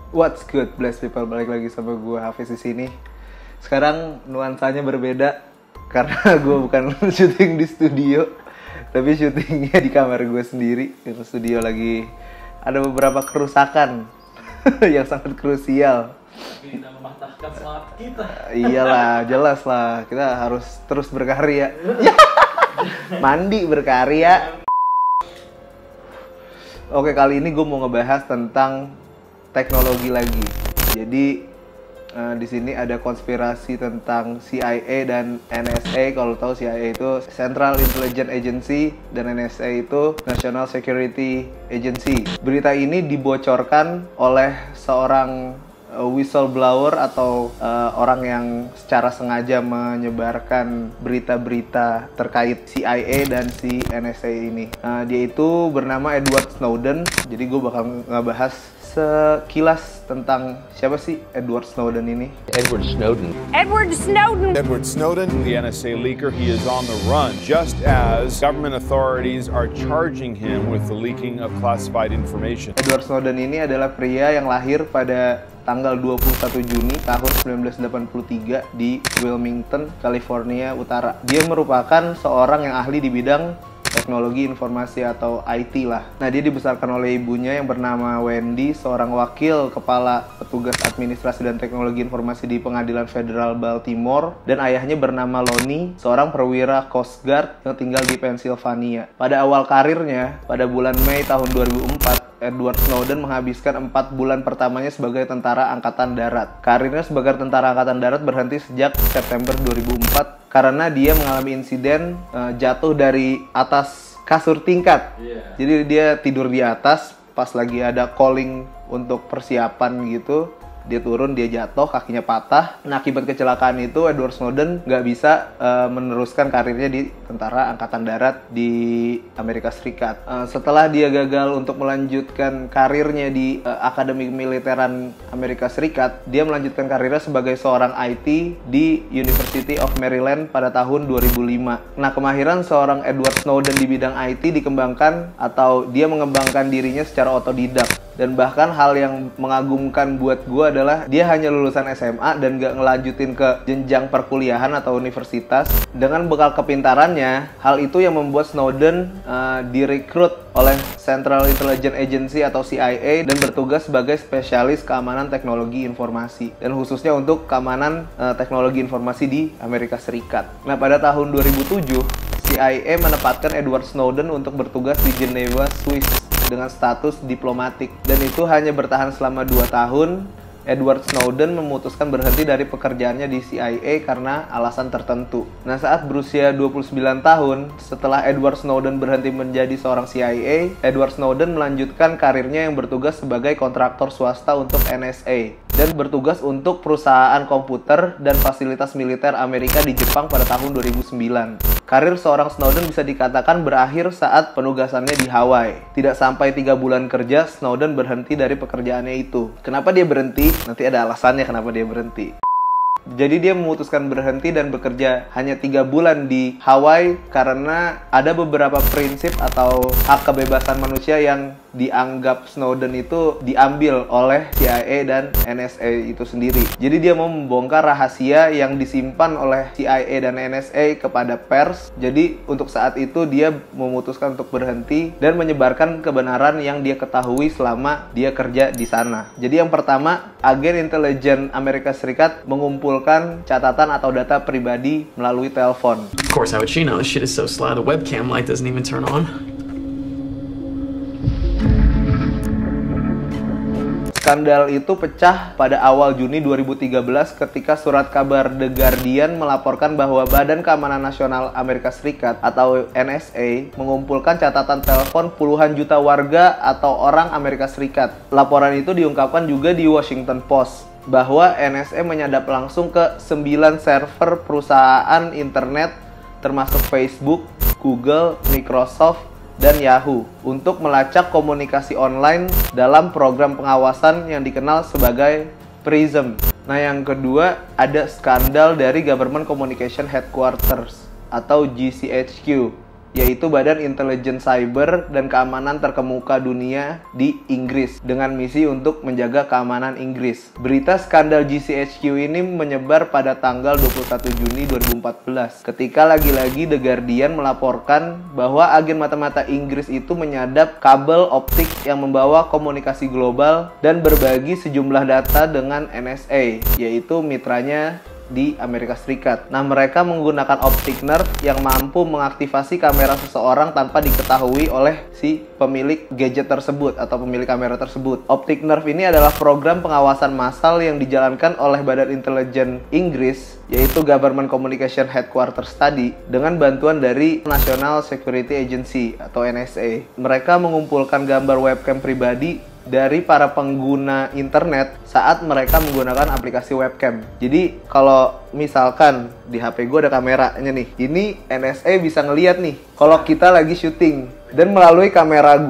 What's good, blessed people, balik lagi sama gue Hafiz di sini. Sekarang nuansanya berbeda karena gue bukan syuting di studio, tapi syutingnya di kamar gue sendiri. Karena studio lagi ada beberapa kerusakan yang sangat krusial. Tapi tidak mematahkan semangat kita. Iyalah, jelas lah, kita harus terus berkarya. Mandi berkarya. Oke, kali ini gue mau ngebahas tentang teknologi lagi. Jadi di sini ada konspirasi tentang CIA dan NSA. Kalau tahu CIA itu Central Intelligence Agency dan NSA itu National Security Agency. Berita ini dibocorkan oleh seorang whistleblower atau orang yang secara sengaja menyebarkan berita-berita terkait CIA dan si NSA ini. Dia itu bernama Edward Snowden. Jadi gue bakal ngebahas sekilas tentang siapa sih Edward Snowden ini. Edward Snowden. Edward Snowden. Edward Snowden, the NSA leaker, he is on the run, just as government authorities are charging him with the leaking of classified information. Edward Snowden ini adalah pria yang lahir pada tanggal 21 Juni tahun 1983 di Wilmington, California Utara. Dia merupakan seorang yang ahli di bidang teknologi informasi atau IT lah. Nah, dia dibesarkan oleh ibunya yang bernama Wendy, seorang wakil kepala petugas administrasi dan teknologi informasi di Pengadilan Federal Baltimore, dan ayahnya bernama Lonnie, seorang perwira Coast Guard yang tinggal di Pennsylvania. Pada awal karirnya, pada bulan Mei tahun 2004, Edward Snowden menghabiskan 4 bulan pertamanya sebagai tentara angkatan darat. Karirnya sebagai tentara angkatan darat berhenti sejak September 2004 karena dia mengalami insiden jatuh dari atas kasur tingkat. Jadi dia tidur di atas pas lagi ada calling untuk persiapan gitu. Dia turun, dia jatuh, kakinya patah. Nah, akibat kecelakaan itu, Edward Snowden nggak bisa meneruskan karirnya di tentara angkatan darat di Amerika Serikat. Setelah dia gagal untuk melanjutkan karirnya di Akademi Militeran Amerika Serikat, dia melanjutkan karirnya sebagai seorang IT di University of Maryland pada tahun 2005. Nah, kemahiran seorang Edward Snowden di bidang IT dikembangkan atau dia mengembangkan dirinya secara otodidak. Dan bahkan hal yang mengagumkan buat gue adalah dia hanya lulusan SMA dan gak ngelanjutin ke jenjang perkuliahan atau universitas. Dengan bekal kepintarannya, hal itu yang membuat Snowden direkrut oleh Central Intelligence Agency atau CIA dan bertugas sebagai spesialis keamanan teknologi informasi. Dan khususnya untuk keamanan teknologi informasi di Amerika Serikat. Nah, pada tahun 2007, CIA menempatkan Edward Snowden untuk bertugas di Geneva, Swiss dengan status diplomatik, dan itu hanya bertahan selama 2 tahun. Edward Snowden memutuskan berhenti dari pekerjaannya di CIA karena alasan tertentu. Nah, saat berusia 29 tahun, setelah Edward Snowden berhenti menjadi seorang CIA, Edward Snowden melanjutkan karirnya yang bertugas sebagai kontraktor swasta untuk NSA dan bertugas untuk perusahaan komputer dan fasilitas militer Amerika di Jepang pada tahun 2009. Karir seorang Snowden bisa dikatakan berakhir saat penugasannya di Hawaii. Tidak sampai 3 bulan kerja, Snowden berhenti dari pekerjaannya itu. Kenapa dia berhenti? Nanti ada alasannya kenapa dia berhenti. Jadi dia memutuskan berhenti dan bekerja hanya 3 bulan di Hawaii karena ada beberapa prinsip atau hak kebebasan manusia yang dianggap Snowden itu diambil oleh CIA dan NSA itu sendiri. Jadi dia mau membongkar rahasia yang disimpan oleh CIA dan NSA kepada pers. Jadi untuk saat itu dia memutuskan untuk berhenti dan menyebarkan kebenaran yang dia ketahui selama dia kerja di sana. Jadi yang pertama, agen intelijen Amerika Serikat mengumpulkan catatan atau data pribadi melalui telepon. Of course, how would she know? This shit is so slow. The webcam light doesn't even turn on. Skandal itu pecah pada awal Juni 2013 ketika surat kabar The Guardian melaporkan bahwa Badan Keamanan Nasional Amerika Serikat atau NSA mengumpulkan catatan telepon puluhan juta warga atau orang Amerika Serikat. Laporan itu diungkapkan juga di Washington Post bahwa NSA menyadap langsung ke 9 server perusahaan internet termasuk Facebook, Google, Microsoft, dan Yahoo untuk melacak komunikasi online dalam program pengawasan yang dikenal sebagai PRISM. Nah, yang kedua ada skandal dari Government Communication Headquarters atau GCHQ yaitu Badan Intelijen Cyber dan Keamanan Terkemuka Dunia di Inggris, dengan misi untuk menjaga keamanan Inggris. Berita skandal GCHQ ini menyebar pada tanggal 21 Juni 2014, ketika lagi-lagi The Guardian melaporkan bahwa agen mata-mata Inggris itu menyadap kabel optik yang membawa komunikasi global dan berbagi sejumlah data dengan NSA, yaitu mitranya di Amerika Serikat. Nah, mereka menggunakan optic nerve yang mampu mengaktifasi kamera seseorang tanpa diketahui oleh si pemilik gadget tersebut atau pemilik kamera tersebut. Optic nerve ini adalah program pengawasan massal yang dijalankan oleh Badan Intelijen Inggris, yaitu Government Communication Headquarters tadi, dengan bantuan dari National Security Agency atau NSA. Mereka mengumpulkan gambar webcam pribadi dari para pengguna internet saat mereka menggunakan aplikasi webcam. Jadi kalau misalkan di HP gue ada kameranya nih, ini NSA bisa ngeliat nih kalau kita lagi syuting, dan melalui kamera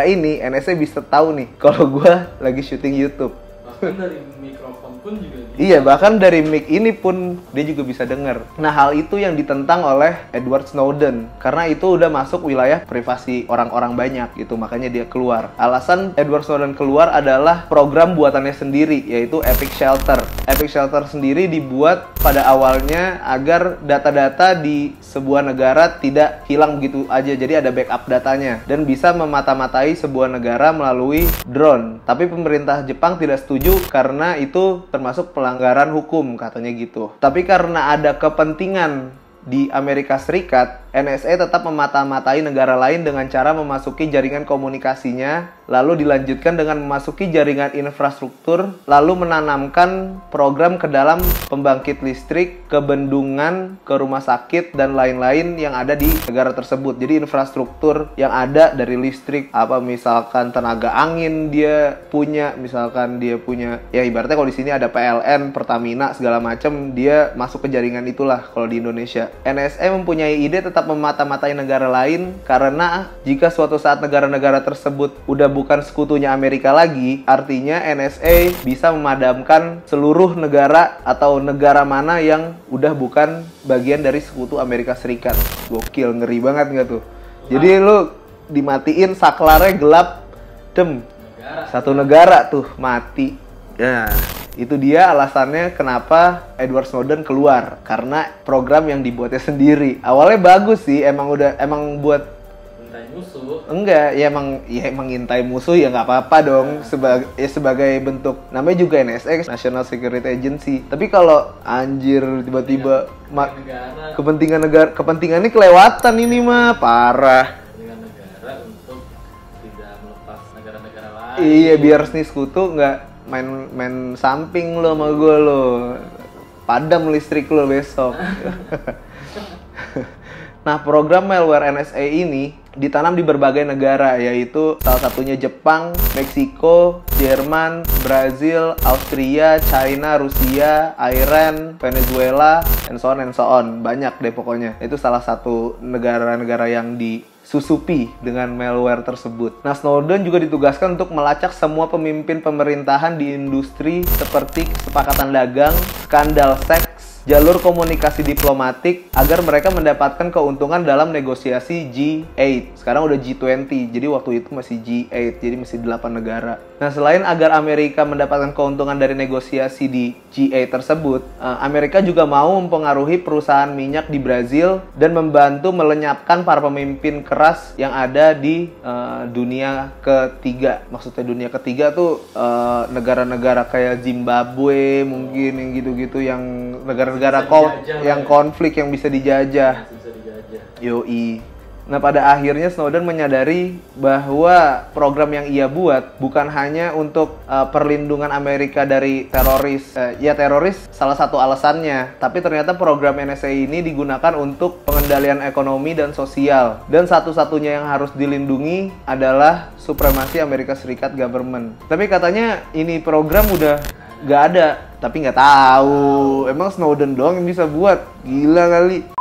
ini NSA bisa tahu nih kalau gue lagi syuting YouTube. Bahkan dari mikrofon pun juga bisa. Iya, bahkan dari mic ini pun dia juga bisa dengar. Nah, hal itu yang ditentang oleh Edward Snowden, karena itu udah masuk wilayah privasi orang-orang banyak gitu, makanya dia keluar. Alasan Edward Snowden keluar adalah program buatannya sendiri, yaitu Epic Shelter. Epic Shelter sendiri dibuat pada awalnya agar data-data di sebuah negara tidak hilang begitu aja, jadi ada backup datanya dan bisa memata-matai sebuah negara melalui drone. Tapi pemerintah Jepang tidak setuju karena itu termasuk pelanggaran hukum, katanya gitu. Tapi karena ada kepentingan di Amerika Serikat, NSA tetap memata-matai negara lain dengan cara memasuki jaringan komunikasinya, lalu dilanjutkan dengan memasuki jaringan infrastruktur, lalu menanamkan program ke dalam pembangkit listrik, ke bendungan, ke rumah sakit, dan lain-lain yang ada di negara tersebut. Jadi infrastruktur yang ada dari listrik, apa misalkan tenaga angin dia punya, misalkan dia punya, ya ibaratnya kalau di sini ada PLN, Pertamina, segala macam, dia masuk ke jaringan itulah kalau di Indonesia. NSA mempunyai ide tetap memata-matai negara lain, karena jika suatu saat negara-negara tersebut udah bukan sekutunya Amerika lagi, artinya NSA bisa memadamkan seluruh negara atau negara mana yang udah bukan bagian dari sekutu Amerika Serikat. Gokil, ngeri banget nggak tuh? Jadi lu dimatiin, saklarnya gelap, satu negara tuh mati. Ya, itu dia alasannya kenapa Edward Snowden keluar, karena program yang dibuatnya sendiri. Awalnya bagus sih, emang buat Ngintai musuh. enggak, ya emang ngintai musuh ya nggak apa-apa dong, sebagai bentuk, namanya juga NSA, National Security Agency. Tapi kalau anjir tiba-tiba kepentingannya kelewatan, ini mah parah. Dengan negara untuk tidak melepas negara-negara lain. Iya, biar nih sekutu nggak main samping lo sama gue lo, padam listrik lo besok. Nah, program malware NSA ini ditanam di berbagai negara, yaitu salah satunya Jepang, Meksiko, Jerman, Brazil, Austria, China, Rusia, Iran, Venezuela, and so on. Banyak deh pokoknya. Itu salah satu negara-negara yang disusupi dengan malware tersebut. Nah, Snowden juga ditugaskan untuk melacak semua pemimpin pemerintahan di industri seperti kesepakatan dagang, skandal seks, jalur komunikasi diplomatik, agar mereka mendapatkan keuntungan dalam negosiasi G8. Sekarang udah G20, jadi waktu itu masih G8, jadi masih 8 negara. Nah, selain agar Amerika mendapatkan keuntungan dari negosiasi di G8 tersebut, Amerika juga mau mempengaruhi perusahaan minyak di Brazil dan membantu melenyapkan para pemimpin keras yang ada di dunia ketiga. Maksudnya dunia ketiga tuh negara-negara kayak Zimbabwe mungkin, yang gitu-gitu, yang negara yang konflik yang bisa dijajah. Yoi. Nah, pada akhirnya Snowden menyadari bahwa program yang ia buat bukan hanya untuk perlindungan Amerika dari teroris. Teroris salah satu alasannya, tapi ternyata program NSA ini digunakan untuk pengendalian ekonomi dan sosial. Dan satu-satunya yang harus dilindungi adalah supremasi Amerika Serikat government. Tapi katanya ini program udah nggak ada, tapi nggak tahu. Emang Snowden doang yang bisa buat? Gila kali.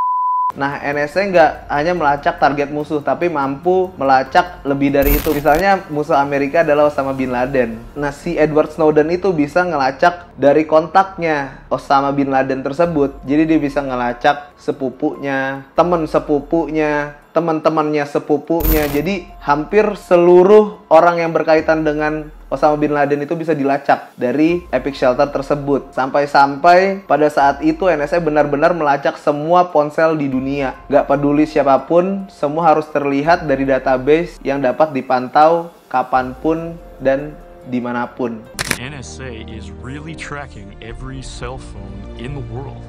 Nah, NSA nggak hanya melacak target musuh, tapi mampu melacak lebih dari itu. Misalnya musuh Amerika adalah Osama Bin Laden. Nah, si Edward Snowden itu bisa ngelacak dari kontaknya Osama Bin Laden tersebut. Jadi dia bisa ngelacak sepupunya, temen sepupunya, teman-temannya, sepupunya. Jadi hampir seluruh orang yang berkaitan dengan Osama Bin Laden itu bisa dilacak dari Epic Shelter tersebut. Sampai-sampai pada saat itu NSA benar-benar melacak semua ponsel di dunia. Gak peduli siapapun, semua harus terlihat dari database yang dapat dipantau kapanpun dan dimanapun. NSA is really tracking every cell phone in the world,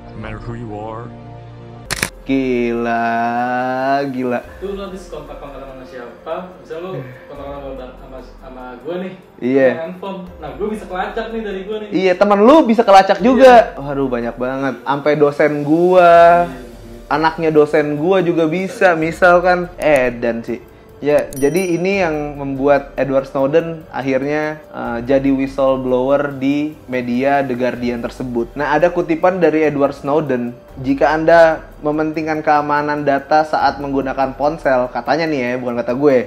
no matter who you are. Gila. Itu lo habis kontak-kontakan sama siapa? Bisa lo kontak-kontakan sama gue nih. Iya. Handphone. Nah, gue bisa kelacak nih dari gue nih. Iya, teman lu bisa kelacak juga. Waduh, banyak banget. Sampai dosen gua, anaknya dosen gua juga bisa. Misalkan Edan sih. Ya, jadi ini yang membuat Edward Snowden akhirnya jadi whistleblower di media The Guardian tersebut. Nah, ada kutipan dari Edward Snowden, jika Anda mementingkan keamanan data saat menggunakan ponsel, katanya nih ya, bukan kata gue.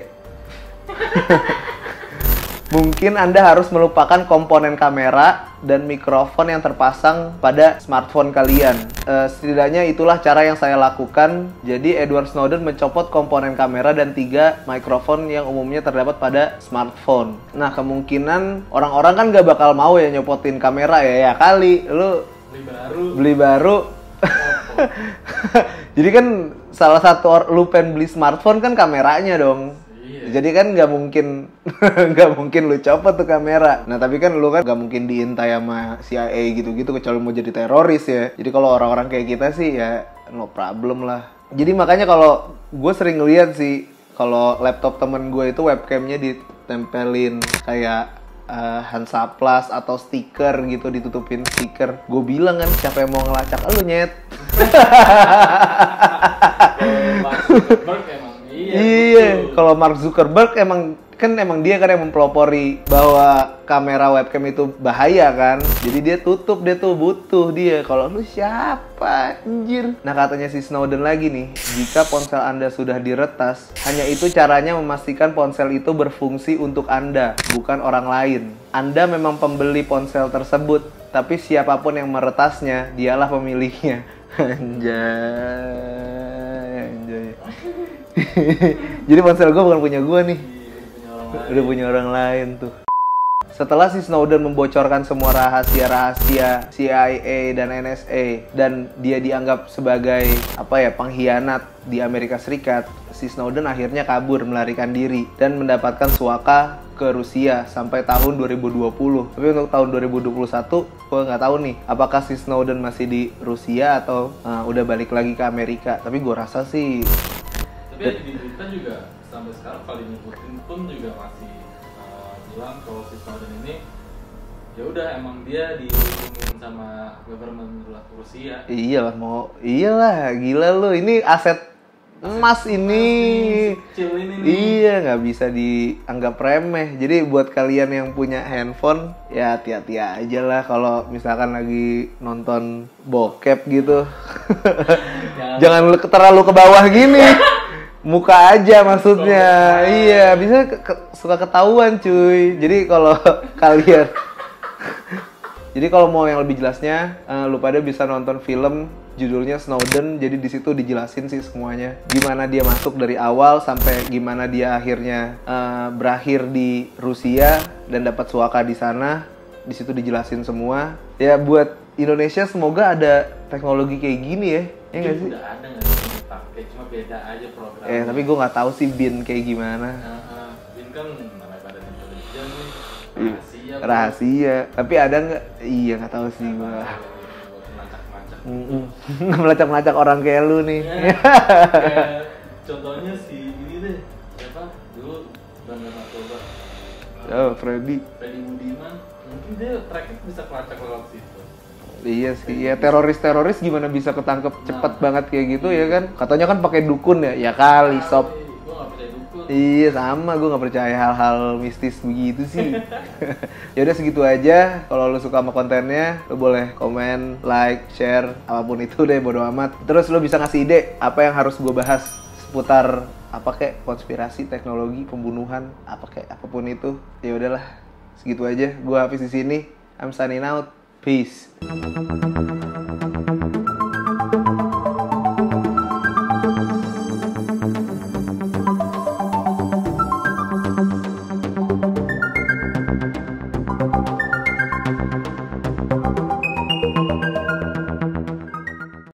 Mungkin Anda harus melupakan komponen kamera dan mikrofon yang terpasang pada smartphone kalian. Setidaknya itulah cara yang saya lakukan. Jadi Edward Snowden mencopot komponen kamera dan 3 mikrofon yang umumnya terdapat pada smartphone. Nah, kemungkinan orang-orang kan gak bakal mau ya nyopotin kamera ya kali. Lu beli baru. Jadi kan salah satu lu pengen beli smartphone kan kameranya dong. Jadi kan nggak mungkin lu copot tuh kamera. Nah tapi kan lu kan nggak mungkin diintai sama CIA gitu-gitu kecuali mau jadi teroris ya. Jadi kalau orang-orang kayak kita sih ya no problem lah. Jadi makanya kalau gue sering lihat sih kalau laptop temen gue itu webcamnya ditempelin kayak Hansaplast atau stiker gitu, ditutupin stiker. Gue bilang kan siapa yang mau ngelacak lu nyet. Iya, kalau Mark Zuckerberg emang dia kan yang mempelopori bahwa kamera webcam itu bahaya kan. Jadi dia tutup, dia tuh butuh dia. Kalau lu siapa anjir? Nah, katanya si Snowden lagi nih, jika ponsel Anda sudah diretas, hanya itu caranya memastikan ponsel itu berfungsi untuk Anda, bukan orang lain. Anda memang pembeli ponsel tersebut, tapi siapapun yang meretasnya, dialah pemiliknya. Anjay. Jadi ponsel gue bukan punya gue nih, udah punya orang lain tuh. Setelah si Snowden membocorkan semua rahasia-rahasia CIA dan NSA dan dia dianggap sebagai pengkhianat di Amerika Serikat, si Snowden akhirnya kabur melarikan diri dan mendapatkan suaka ke Rusia sampai tahun 2020. Tapi untuk tahun 2021 gue nggak tahu nih apakah si Snowden masih di Rusia atau udah balik lagi ke Amerika. Tapi gue rasa sih. Tapi di berita juga sampai sekarang Vladimir Putin pun juga masih bilang kalau si Snowden ini ya udah emang dia dihubungin sama government Rusia. Iyalah gila lu, ini aset emas ini. Kecil ini nih. Iya, nggak bisa dianggap remeh. Jadi buat kalian yang punya handphone ya hati-hati aja lah kalau misalkan lagi nonton bokep gitu. Jangan terlalu ke bawah gini. Muka aja maksudnya. Iya, bisa suka ketahuan cuy. Jadi kalau kalian Jadi kalau mau yang lebih jelasnya, lu pada bisa nonton film judulnya Snowden. Jadi di situ dijelasin sih semuanya. Gimana dia masuk dari awal sampai gimana dia akhirnya berakhir di Rusia dan dapat suaka di sana. Di situ dijelasin semua. Ya buat Indonesia semoga ada teknologi kayak gini ya. Ya nggak sih? Udah ada nggak sih dipakai, cuma beda aja programnya. Tapi gue nggak tahu sih BIN kayak gimana. BIN kan namanya badan intelijen nih. Rahasia. Tapi ada nggak? Iya nggak tahu sih gue. Melacak-melacak orang kayak lu nih. Kayak contohnya si ini deh, siapa dulu bandar narkoba. Freddy Budiman. Mungkin dia tracknya bisa kelacak lewat situ. Iya sih, ya teroris gimana bisa ketangkep cepet banget kayak gitu ya kan? Katanya kan pakai dukun ya, ya kali sob. Gue nggak percaya dukun. Iya sama, gue nggak percaya hal-hal mistis begitu sih. Ya udah segitu aja. Kalau lo suka sama kontennya, lo boleh komen, like, share, apapun itu deh, bodo amat. Terus lo bisa ngasih ide apa yang harus gue bahas seputar apa kayak konspirasi, teknologi, pembunuhan, apa kayak apapun itu. Ya udahlah, segitu aja. Gue Hafiz di sini. I'm signing out. Peace.